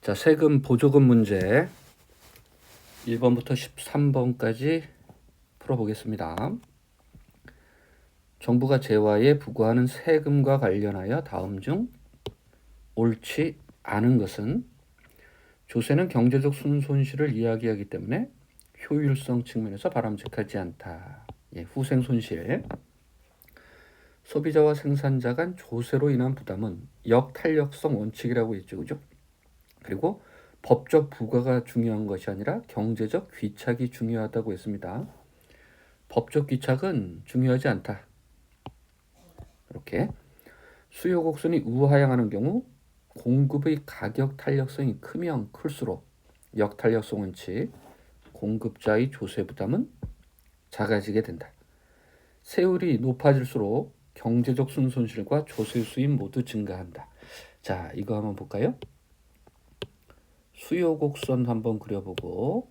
자, 세금 보조금 문제 1번부터 13번까지 풀어보겠습니다. 정부가 재화에 부과하는 세금과 관련하여 다음 중 옳지 않은 것은 조세는 경제적 순손실을 이야기하기 때문에 효율성 측면에서 바람직하지 않다. 후생 손실. 소비자와 생산자 간 조세로 인한 부담은 역탄력성 원칙이라고 했죠. 그죠? 그리고 법적 부과가 중요한 것이 아니라 경제적 귀착이 중요하다고 했습니다. 법적 귀착은 중요하지 않다. 이렇게 수요 곡선이 우하향하는 경우 공급의 가격 탄력성이 크면 클수록 역탄력성 원칙, 공급자의 조세 부담은 작아지게 된다. 세율이 높아질수록 경제적 순손실과 조세 수입 모두 증가한다. 자, 이거 한번 볼까요? 수요 곡선 한번 그려보고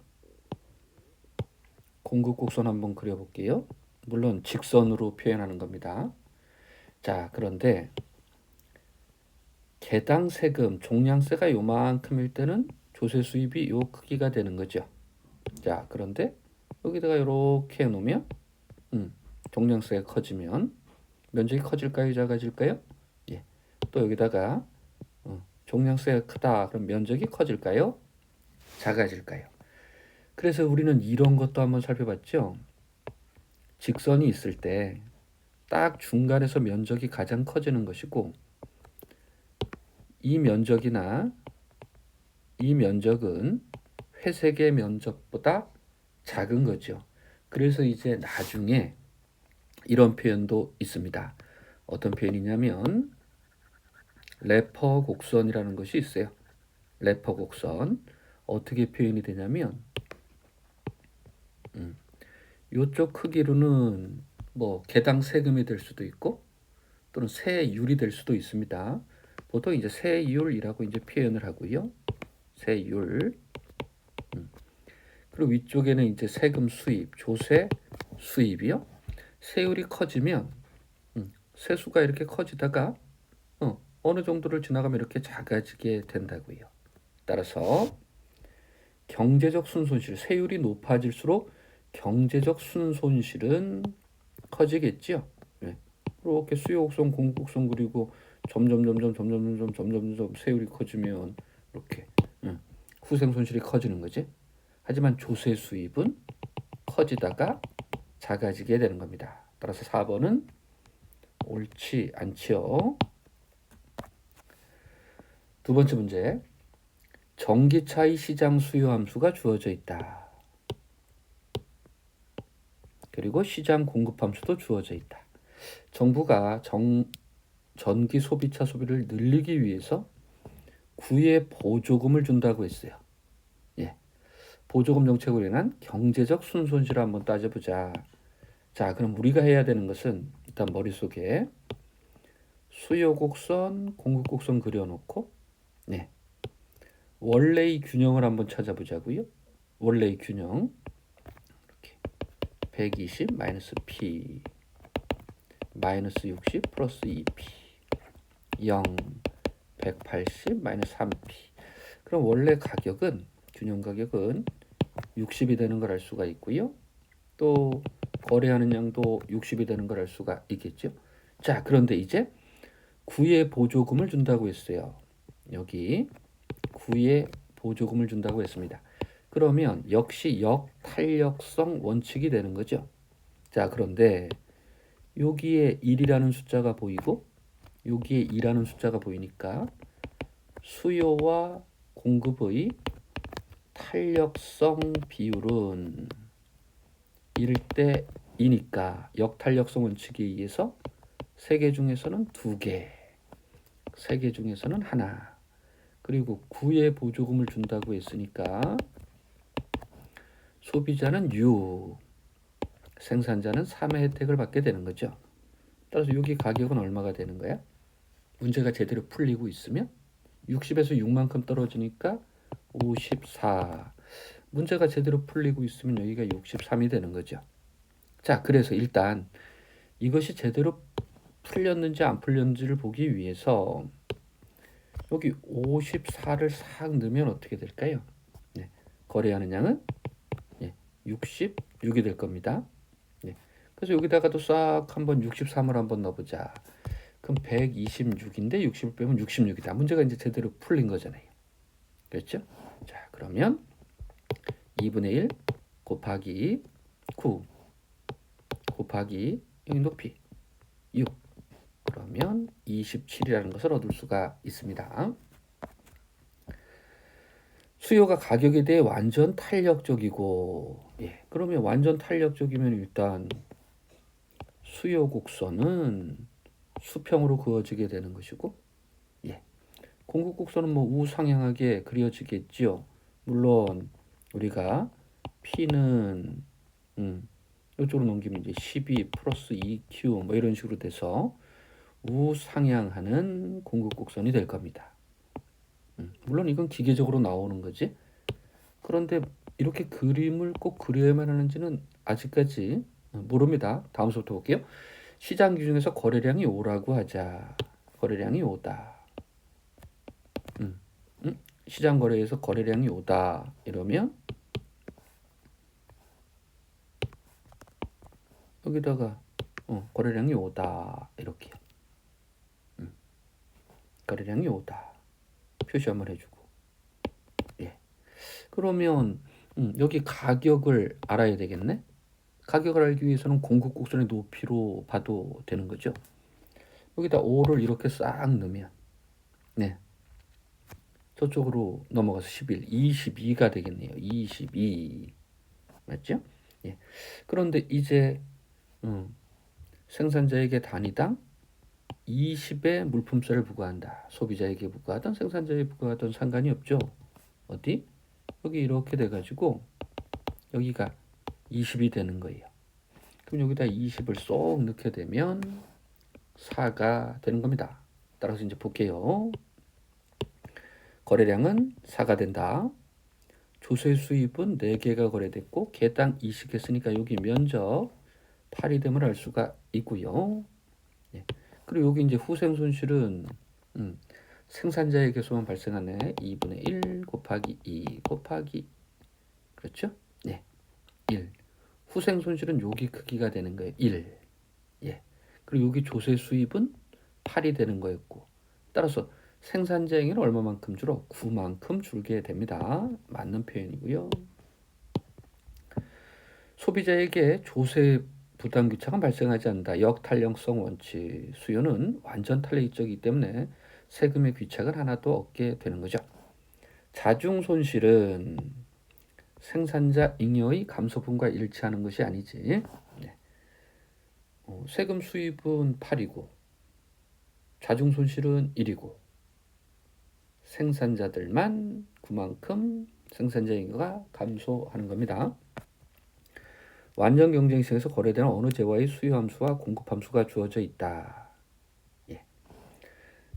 공급 곡선 한번 그려볼게요. 물론 직선으로 표현하는 겁니다. 자, 그런데 개당 세금, 종량세가 요만큼일 때는 조세 수입이 요 크기가 되는 거죠. 자, 그런데 여기다가 이렇게 해놓으면 종량세가 커지면 면적이 커질까요? 작아질까요? 예. 또 여기다가 종량세가 크다. 그럼 면적이 커질까요? 작아질까요? 그래서 우리는 이런 것도 한번 살펴봤죠. 직선이 있을 때 딱 중간에서 면적이 가장 커지는 것이고 이 면적은 회색의 면적보다 작은 거죠. 그래서 이제 나중에 이런 표현도 있습니다. 어떤 표현이냐면 래퍼 곡선이라는 것이 있어요. 래퍼 곡선. 어떻게 표현이 되냐면 이쪽 크기로는 뭐 개당 세금이 될 수도 있고 또는 세율이 될 수도 있습니다. 보통 이제 세율이라고 이제 표현을 하고요. 세율. 그리고 위쪽에는 이제 세금 수입, 조세 수입이요. 세율이 커지면 세수가 이렇게 커지다가 어느 정도를 지나가면 이렇게 작아지게 된다고요. 따라서 경제적 순손실, 세율이 높아질수록 경제적 순손실은 커지겠죠. 네. 이렇게 수요 곡선, 공급 곡선 그리고 점점 세율이 커지면 이렇게 후생 손실이 커지는 거지. 하지만 조세 수입은 커지다가 작아지게 되는 겁니다. 따라서 4번은 옳지 않지요. 두 번째 문제. 전기차의 시장 수요 함수가 주어져 있다. 그리고 시장 공급 함수도 주어져 있다. 정부가 전기 소비차 소비를 늘리기 위해서 구에 보조금을 준다고 했어요. 보조금 정책으로 인한 경제적 순손실을 한번 따져보자. 자, 그럼 우리가 해야 되는 것은 일단 머릿속에 수요 곡선, 공급 곡선 그려놓고 원래의 균형을 한번 찾아보자고요. 원래의 균형. 이렇게 120 마이너스 P 마이너스 60 플러스 2P 0 180 마이너스 3P. 그럼 원래 가격은 균형 가격은 60이 되는 걸 알 수가 있고요. 또 거래하는 양도 60이 되는 걸 알 수가 있겠죠. 자, 그런데 이제 구에 보조금을 준다고 했어요. 여기 구에 보조금을 준다고 했습니다. 그러면 역시 역탄력성 원칙이 되는 거죠. 자, 그런데 여기에 1이라는 숫자가 보이고 여기에 2라는 숫자가 보이니까 수요와 공급의 탄력성 비율은 1대 2니까 역탄력성 원칙에 의해서 3개 중에서는 2개, 3개 중에서는 하나. 그리고 9에 보조금을 준다고 했으니까 소비자는 6, 생산자는 3의 혜택을 받게 되는 거죠. 따라서 여기 가격은 얼마가 되는 거야? 문제가 제대로 풀리고 있으면 60에서 6만큼 떨어지니까 54. 문제가 제대로 풀리고 있으면 여기가 63이 되는 거죠. 자, 그래서 일단 이것이 제대로 풀렸는지 안 풀렸는지를 보기 위해서 여기 54를 싹 넣으면 어떻게 될까요? 네, 거래하는 양은 66이 될 겁니다. 네, 그래서 여기다가도 싹 한번 63을 한번 넣어보자. 그럼 126인데 60을 빼면 66이다. 문제가 이제 제대로 풀린 거잖아요. 그렇죠? 자, 그러면 2분의 1 곱하기 9 곱하기 여기 높이 6 그러면 27이라는 것을 얻을 수가 있습니다. 수요가 가격에 대해 완전 탄력적이고, 그러면 완전 탄력적이면 일단 수요 곡선은 수평으로 그어지게 되는 것이고, 공급 곡선은 뭐 우상향하게 그려지겠지요. 물론 우리가 P는 이쪽으로 넘기면 이제 12 플러스 2Q 뭐 이런 식으로 돼서 우상향하는 공급 곡선이 될 겁니다. 물론 이건 기계적으로 나오는 거지. 그런데 이렇게 그림을 꼭 그려야만 하는지는 아직까지 모릅니다. 다음 수부터 볼게요. 시장 기준에서 거래량이 5라고 하자. 거래량이 5다. 시장 거래에서 거래량이 5다. 이러면 여기다가 거래량이 5다. 이렇게요. 거래량이 5다. 표시 한번 해주고. 그러면 여기 가격을 알아야 되겠네. 가격을 알기 위해서는 공급 곡선의 높이로 봐도 되는 거죠. 여기다 5를 이렇게 싹 넣으면 저쪽으로 넘어가서 11, 22가 되겠네요. 22 맞죠? 그런데 이제 생산자에게 단위당 20의 물품세를 부과한다. 소비자에게 부과하든 생산자에게 부과하든 상관이 없죠. 어디? 여기 이렇게 돼가지고 여기가 20이 되는 거예요. 그럼 여기다 20을 쏙 넣게 되면 4가 되는 겁니다. 따라서 이제 볼게요. 거래량은 4가 된다. 조세 수입은 4개가 거래됐고 개당 2씩 했으니까 여기 면적 8이 됨을 알 수가 있고요. 그리고 여기 이제 후생 손실은 생산자에게서만 발생하네. 2분의 1 곱하기 2 곱하기 그렇죠? 1. 후생 손실은 여기 크기가 되는 거예요. 1. 그리고 여기 조세 수입은 8이 되는 거였고 따라서 생산자에게는 얼마만큼 줄어? 9만큼 줄게 됩니다. 맞는 표현이고요. 소비자에게 조세 부담 귀착은 발생하지 않는다. 역탄력성 원칙. 수요는 완전 탄력적이기 때문에 세금의 귀착을 하나도 없게 되는 거죠. 자중 손실은 생산자 잉여의 감소분과 일치하는 것이 아니지. 세금 수입은 8이고 자중 손실은 1이고 생산자들만 그만큼 생산자 잉여가 감소하는 겁니다. 완전 경쟁 시장에서 거래되는 어느 재화의 수요 함수와 공급 함수가 주어져 있다.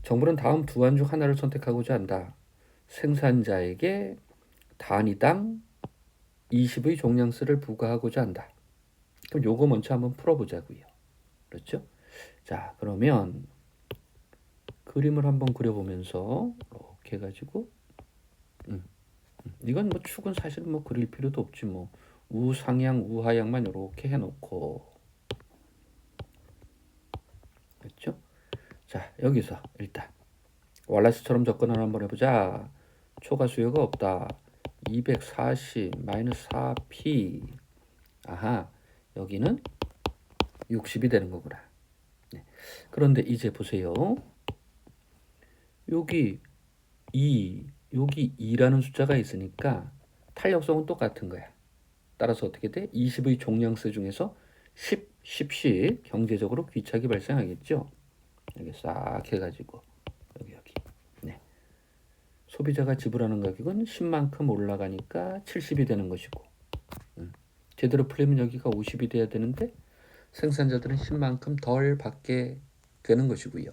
정부는 다음 두 안 중 하나를 선택하고자 한다. 생산자에게 단위당 20의 종량세를 부과하고자 한다. 그럼 요거 먼저 한번 풀어보자고요. 그렇죠? 자, 그러면 그림을 한번 그려보면서 이렇게 해가지고 이건 뭐 축은 사실 뭐 그릴 필요도 없지 뭐 우상향 우하향만 이렇게 해놓고 그렇죠? 자, 여기서 일단 왈라스처럼 접근을 한번 해보자. 초과 수요가 없다. 240 마이너스 4p 아하 여기는 60이 되는 거구나. 그런데 이제 보세요. 여기 2 2라는 숫자가 있으니까 탄력성은 똑같은 거야. 따라서 어떻게 돼? 20의 종량세 중에서 10씩 경제적으로 귀착이 발생하겠죠. 여기 싹 해가지고 여기 소비자가 지불하는 가격은 10만큼 올라가니까 70이 되는 것이고 제대로 풀리면 여기가 50이 돼야 되는데 생산자들은 10만큼 덜 받게 되는 것이고요.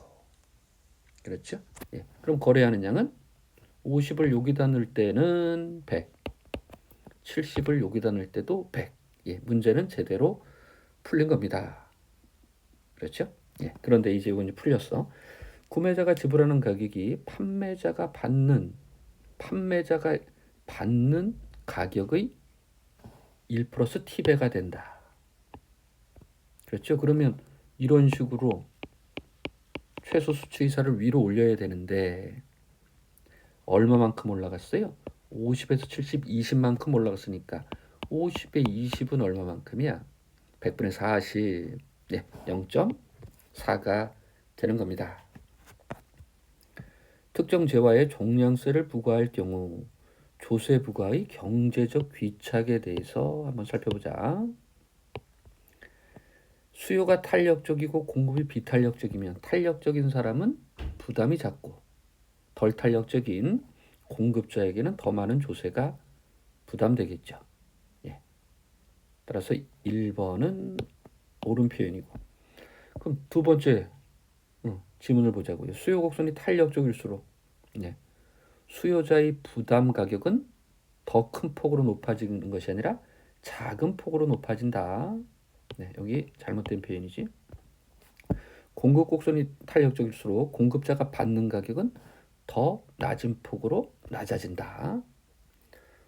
그렇죠? 그럼 거래하는 양은 50을 여기다 넣을 때는 100, 70을 여기다 넣을 때도 100. 문제는 제대로 풀린 겁니다. 그렇죠? 그런데 이제 이건 풀렸어. 구매자가 지불하는 가격이 판매자가 받는 가격의 1 플러스 T배가 된다. 그렇죠? 그러면 이런 식으로 최소 수치의사를 위로 올려야 되는데 얼마만큼 올라갔어요? 50에서 70, 20만큼 올라갔으니까 50에 20은 얼마만큼이야? 100분의 40, 0.4가 되는 겁니다. 특정 재화에 종량세를 부과할 경우 조세 부과의 경제적 귀착에 대해서 한번 살펴보자. 수요가 탄력적이고 공급이 비탄력적이면 탄력적인 사람은 부담이 작고 덜 탄력적인 공급자에게는 더 많은 조세가 부담되겠죠. 예. 따라서 1번은 옳은 표현이고. 그럼 두 번째 지문을 보자고요. 수요 곡선이 탄력적일수록 수요자의 부담 가격은 더 큰 폭으로 높아지는 것이 아니라 작은 폭으로 높아진다. 여기 잘못된 표현이지. 공급 곡선이 탄력적일수록 공급자가 받는 가격은 더 낮은 폭으로 낮아진다.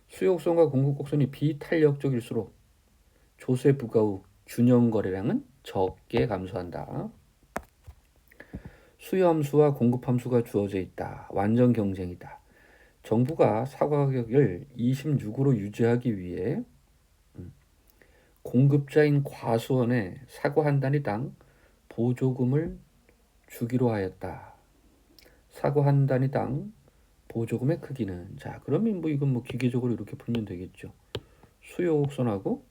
수요 곡선과 공급 곡선이 비탄력적일수록 조세 부과 후 균형 거래량은 적게 감소한다. 수요 함수와 공급 함수가 주어져 있다. 완전 경쟁이다. 정부가 사과 가격을 26으로 유지하기 위해 공급자인 과수원에 사과 한 단위당 보조금을 주기로 하였다. 사과 한 단위당 보조금의 크기는 그러면 이건 기계적으로 이렇게 풀면 되겠죠. 수요 곡선하고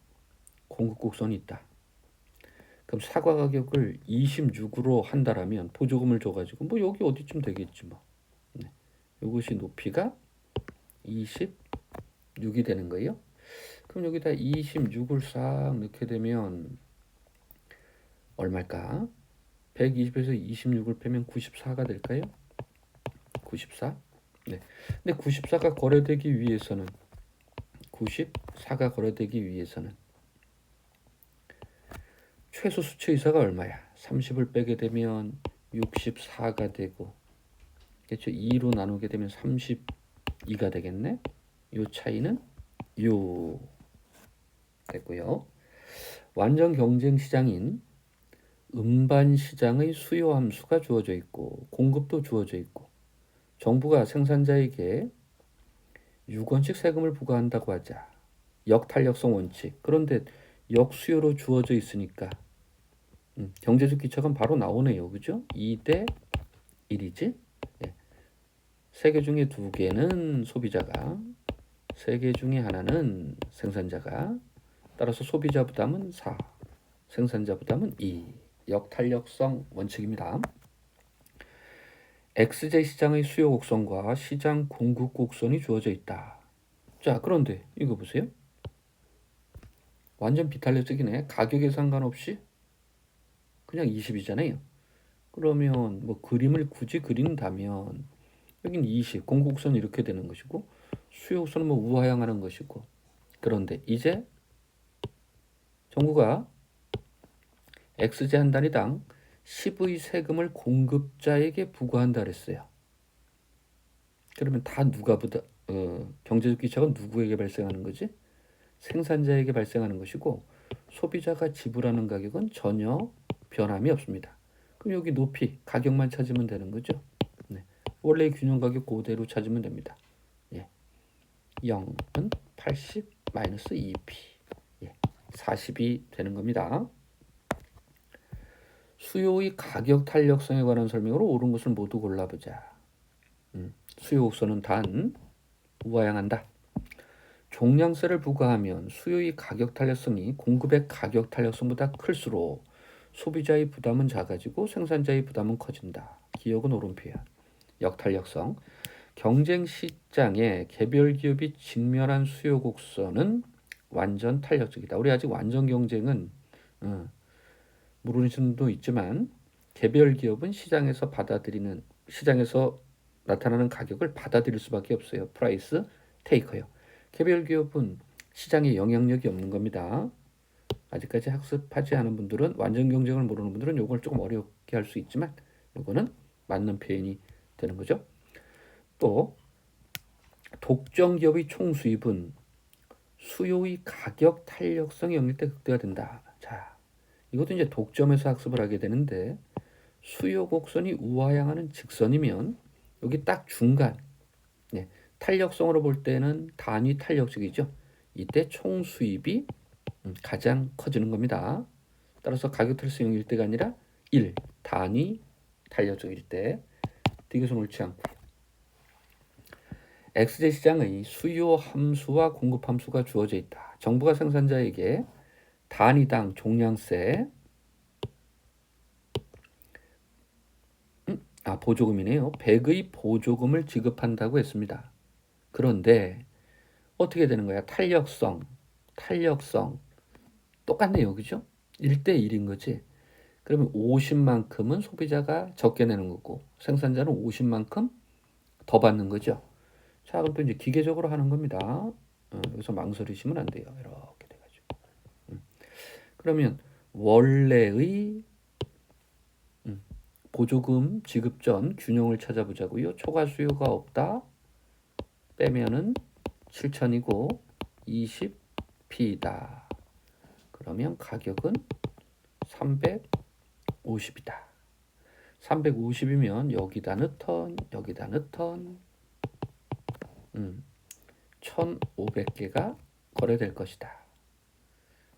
공급 곡선이 있다. 그럼 사과 가격을 26으로 한다라면 보조금을 줘가지고 여기 어디쯤 되겠지 이것이 높이가 26이 되는 거예요. 그럼 여기다 26을 싹 넣게 되면 얼마일까? 120에서 26을 빼면 94가 될까요? 94? 네. 근데 94가 거래되기 위해서는 94가 거래되기 위해서는 최소 수치의사가 얼마야? 30을 빼게 되면 64가 되고 그렇죠? 2로 나누게 되면 32가 되겠네. 요 차이는 요 됐고요. 완전 경쟁 시장인 음반 시장의 수요 함수가 주어져 있고 공급도 주어져 있고 정부가 생산자에게 6원씩 세금을 부과한다고 하자. 역탄력성 원칙. 그런데 역수요로 주어져 있으니까 경제적 귀착은 바로 나오네요. 그죠? 2대 1이지. 3개 중에 2개는 소비자가, 3개 중에 하나는 생산자가. 따라서 소비자 부담은 4, 생산자 부담은 2. 역탄력성 원칙입니다. XJ 시장의 수요 곡선과 시장 공급 곡선이 주어져 있다. 그런데 이거 보세요. 완전 비탄력적이네. 가격에 상관없이 그냥 20이잖아요. 그러면 그림을 굳이 그린다면 여긴 20, 공급 곡선이 이렇게 되는 것이고 수요 곡선은 우하향하는 것이고. 그런데 이제 정부가 XJ 한 단위당 10의 세금을 공급자에게 부과한다 그랬어요. 그러면 다 경제적 귀착은 누구에게 발생하는 거지? 생산자에게 발생하는 것이고 소비자가 지불하는 가격은 전혀 변함이 없습니다. 그럼 여기 높이, 가격만 찾으면 되는 거죠. 원래 균형 가격 그대로 찾으면 됩니다. 0은 80 마이너스 2p 40이 되는 겁니다. 수요의 가격 탄력성에 관한 설명으로 옳은 것을 모두 골라보자. 수요 곡선은 단 우하향한다. 종량세를 부과하면 수요의 가격 탄력성이 공급의 가격 탄력성보다 클수록 소비자의 부담은 작아지고 생산자의 부담은 커진다. 기억은 옳은 표현. 역탄력성. 경쟁 시장에 개별 기업이 직면한 수요 곡선은 완전 탄력적이다. 우리 아직 완전 경쟁은 모르는 분도 있지만 개별 기업은 시장에서 나타나는 가격을 받아들일 수밖에 없어요. 프라이스 테이커요. 개별 기업은 시장에 영향력이 없는 겁니다. 아직까지 학습하지 않은 분들은, 완전 경쟁을 모르는 분들은 이걸 조금 어렵게 할 수 있지만 이거는 맞는 표현이 되는 거죠. 또 독점 기업의 총 수입은 수요의 가격 탄력성이 영릴 때 극대화 된다. 자, 이것도 이제 독점에서 학습을 하게 되는데 수요 곡선이 우하향하는 직선이면 여기 딱 중간, 네, 탄력성으로 볼 때는 단위 탄력적이죠. 이때 총 수입이 가장 커지는 겁니다. 따라서 가격 탄력성 0일 때가 아니라 1 단위 탄력적일 때 디귿은 옳지 않고 XJ 시장의 수요 함수와 공급 함수가 주어져 있다. 정부가 생산자에게 단위당 종량세 보조금이네요. 100의 보조금을 지급한다고 했습니다. 그런데 어떻게 되는 거야? 탄력성 똑같네요. 그죠? 1대 1인 거지. 그러면 50만큼은 소비자가 적게 내는 거고 생산자는 50만큼 더 받는 거죠. 자, 그럼 또 이제 기계적으로 하는 겁니다. 여기서 망설이시면 안 돼요. 이렇게 돼가지고. 그러면 원래의 보조금 지급 전 균형을 찾아보자고요. 초과 수요가 없다. 빼면은 7,000이고 20P다. 그러면 가격은 350이다. 350이면 여기다 넣던 1,500개가 거래될 것이다.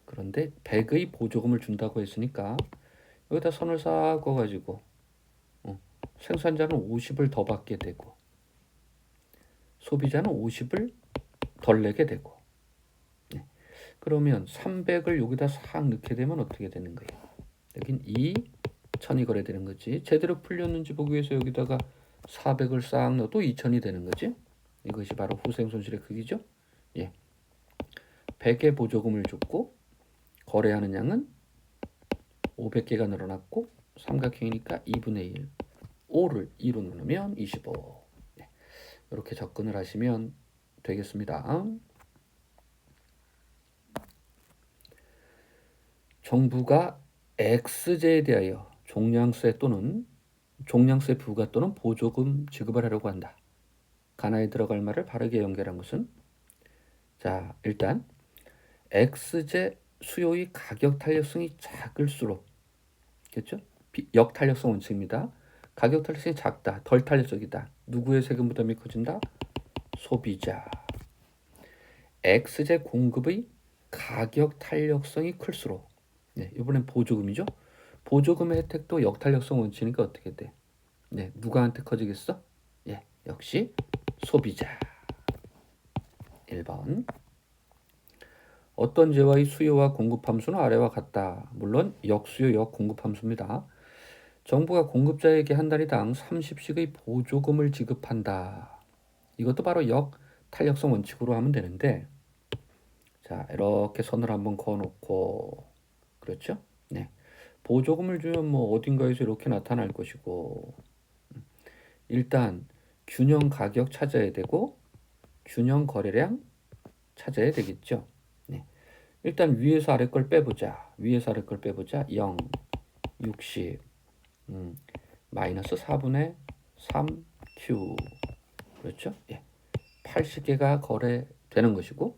그런데 100의 보조금을 준다고 했으니까 여기다 선을 싹 그어가지고 생산자는 50을 더 받게 되고 소비자는 50을 덜 내게 되고 그러면 300을 여기다 싹 넣게 되면 어떻게 되는 거예요? 여긴 2,000이 거래되는 거지. 제대로 풀렸는지 보기 위해서 여기다가 400을 싹 넣어도 2,000이 되는 거지. 이것이 바로 후생 손실의 크기죠. 예. 100의 보조금을 줬고 거래하는 양은 500개가 늘어났고 삼각형이니까 2분의 1. 5를 2로 누르면 25. 네. 이렇게 접근을 하시면 되겠습니다. 정부가 X제에 대하여 종량세 부과 또는 보조금 지급을 하려고 한다. 가나에 들어갈 말을 바르게 연결한 것은 자, 일단 X제 수요의 가격 탄력성이 작을수록 그렇죠? 역탄력성 원칙입니다. 가격 탄력성이 작다, 덜 탄력적이다. 누구의 세금 부담이 커진다? 소비자. X제 공급의 가격 탄력성이 클수록 네, 이번엔 보조금이죠. 보조금의 혜택도 역탄력성 원칙이니까 어떻게 돼? 네, 누가한테 커지겠어? 예, 역시 소비자. 1번. 어떤 재화의 수요와 공급 함수는 아래와 같다. 물론 역수요, 역공급 함수입니다. 정부가 공급자에게 한 달당 30씩의 보조금을 지급한다. 이것도 바로 역탄력성 원칙으로 하면 되는데 자, 이렇게 선을 한번 그어놓고 그렇죠? 네. 보조금을 주면 뭐 어딘가에서 이렇게 나타날 것이고 일단 균형 가격 찾아야 되고 균형 거래량 찾아야 되겠죠. 네. 일단 위에서 아래 걸 빼보자. 0, 60, 마이너스 4분의 3Q 그렇죠? 예. 80개가 거래되는 것이고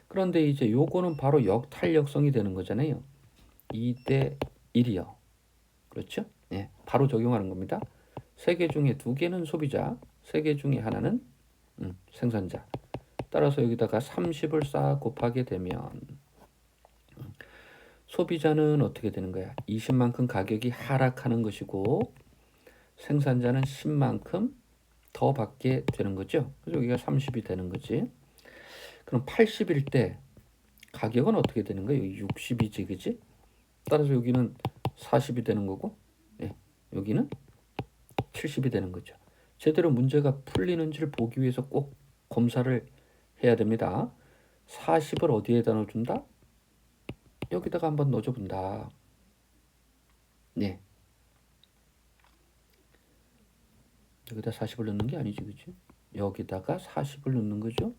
그런데 이제 요거는 바로 역탄력성이 되는 거잖아요. 2대 1이요. 그렇죠? 예. 바로 적용하는 겁니다. 3개 중에 2개는 소비자, 3개 중에 하나는 생산자. 따라서 여기다가 30을 싹 곱하게 되면 소비자는 어떻게 되는 거야? 20만큼 가격이 하락하는 것이고 생산자는 10만큼 더 받게 되는 거죠. 그래서 여기가 30이 되는 거지. 그럼 80일 때 가격은 어떻게 되는 거예요? 여기 60이지, 그지? 따라서 여기는 40이 되는 거고, 예, 여기는 70이 되는 거죠. 제대로 문제가 풀리는지를 보기 위해서 꼭 검사를 해야 됩니다. 40을 어디에다 넣어준다? 여기다가 한번 넣어줘 본다. 네. 여기다 40을 넣는 게 아니지, 그치? 여기다가 40을 넣는 거죠.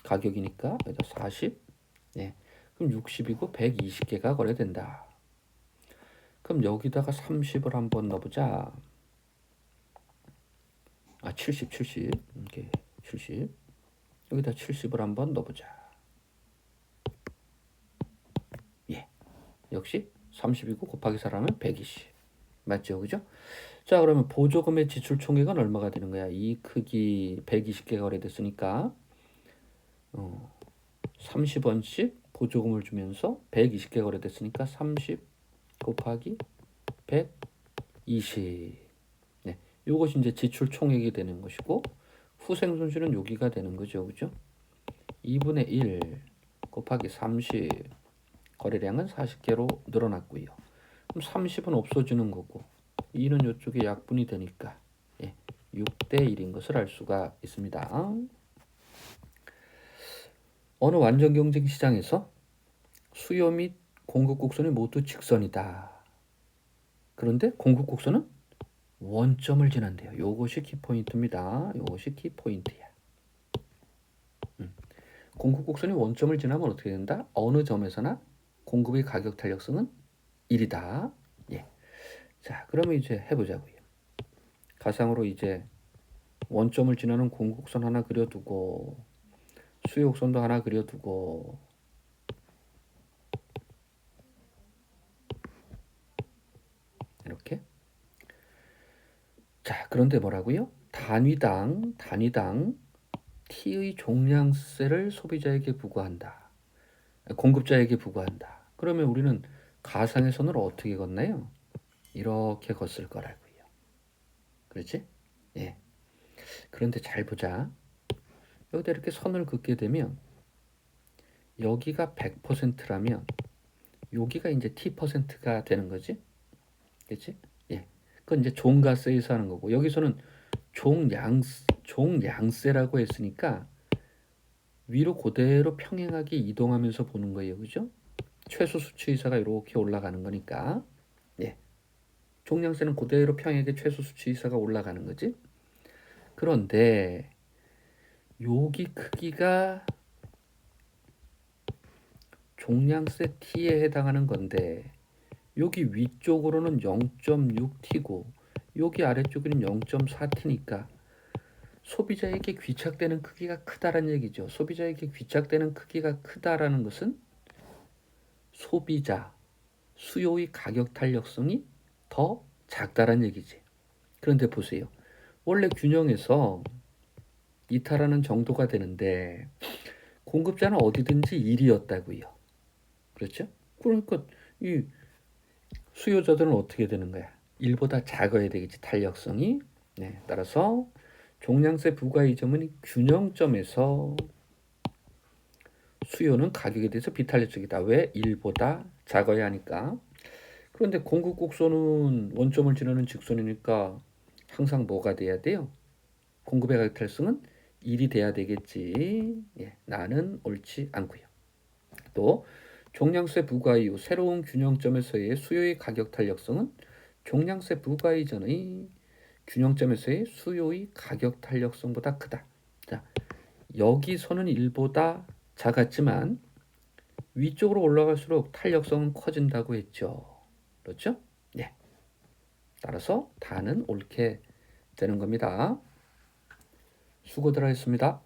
가격이니까 여기다 40. 네. 그럼 60이고 120개가 거래된다. 그럼 여기다가 30을 한번 넣어보자. 70. 이렇게 70. 여기다 70을 한번 넣어보자. 예. 역시 30이고 곱하기 4라면 120. 맞죠? 그죠? 자, 그러면 보조금의 지출 총액은 얼마가 되는 거야? 이 크기 120개가 거래됐으니까 30원씩 보조금을 주면서 120개 거래됐으니까 30 곱하기 120. 네, 요것이 이제 지출 총액이 되는 것이고 후생 손실은 여기가 되는 거죠. 그죠? 2분의 1 곱하기 30. 거래량은 40개로 늘어났고요. 그럼 30은 없어지는 거고 2는 이쪽에 약분이 되니까 6대 1인 것을 알 수가 있습니다. 어느 완전 경쟁 시장에서 수요 및 공급 곡선이 모두 직선이다. 그런데 공급 곡선은 원점을 지난대요. 요것이 키포인트입니다. 요것이 키포인트야. 공급 곡선이 원점을 지나면 어떻게 된다? 어느 점에서나 공급의 가격 탄력성은 1이다. 예. 자, 그러면 이제 해보자고요. 가상으로 이제 원점을 지나는 공급 곡선 하나 그려두고 수요 곡선도 하나 그려두고 이렇게. 자, 그런데 뭐라고요? 단위당 T의 종량세를 소비자에게 부과한다. 공급자에게 부과한다. 그러면 우리는 가상의 선을 어떻게 걷나요? 이렇게 걷을 거라고요. 그렇지? 예. 그런데 잘 보자. 여기다 이렇게 선을 긋게 되면 여기가 100%라면 여기가 이제 T%가 되는 거지. 그렇지? 예. 그건 이제 종가세에서 하는 거고 여기서는 종량세라고 했으니까 위로 그대로 평행하게 이동하면서 보는 거예요. 그죠? 최소 수치의사가 이렇게 올라가는 거니까. 예. 종량세는 그대로 평행하게 최소 수치의사가 올라가는 거지. 그런데 여기 크기가 종량세 T에 해당하는 건데 여기 위쪽으로는 0.6T고 여기 아래쪽에는 0.4T니까 소비자에게 귀착되는 크기가 크다라는 얘기죠. 소비자에게 귀착되는 크기가 크다라는 것은 소비자 수요의 가격 탄력성이 더 작다라는 얘기지. 그런데 보세요. 원래 균형에서 이탈하는 정도가 되는데 공급자는 어디든지 1이었다고요. 그렇죠? 그러니까 이 수요자들은 어떻게 되는 거야? 1보다 작아야 되겠지, 탄력성이. 네, 따라서 종량세 부과 이점은 균형점에서 수요는 가격에 대해서 비탄력적이다. 왜? 1보다 작아야 하니까. 그런데 공급 곡선은 원점을 지나는 직선이니까 항상 뭐가 돼야 돼요? 공급의 가격 탄력성은 1이 돼야 되겠지. 예, 나는 옳지 않고요. 또 종량세 부과 이후 새로운 균형점에서의 수요의 가격 탄력성은 종량세 부과 이전의 균형점에서의 수요의 가격 탄력성보다 크다. 자, 여기서는 1보다 작았지만 위쪽으로 올라갈수록 탄력성은 커진다고 했죠. 그렇죠? 네. 따라서 다는 옳게 되는 겁니다. 수고들 하셨습니다.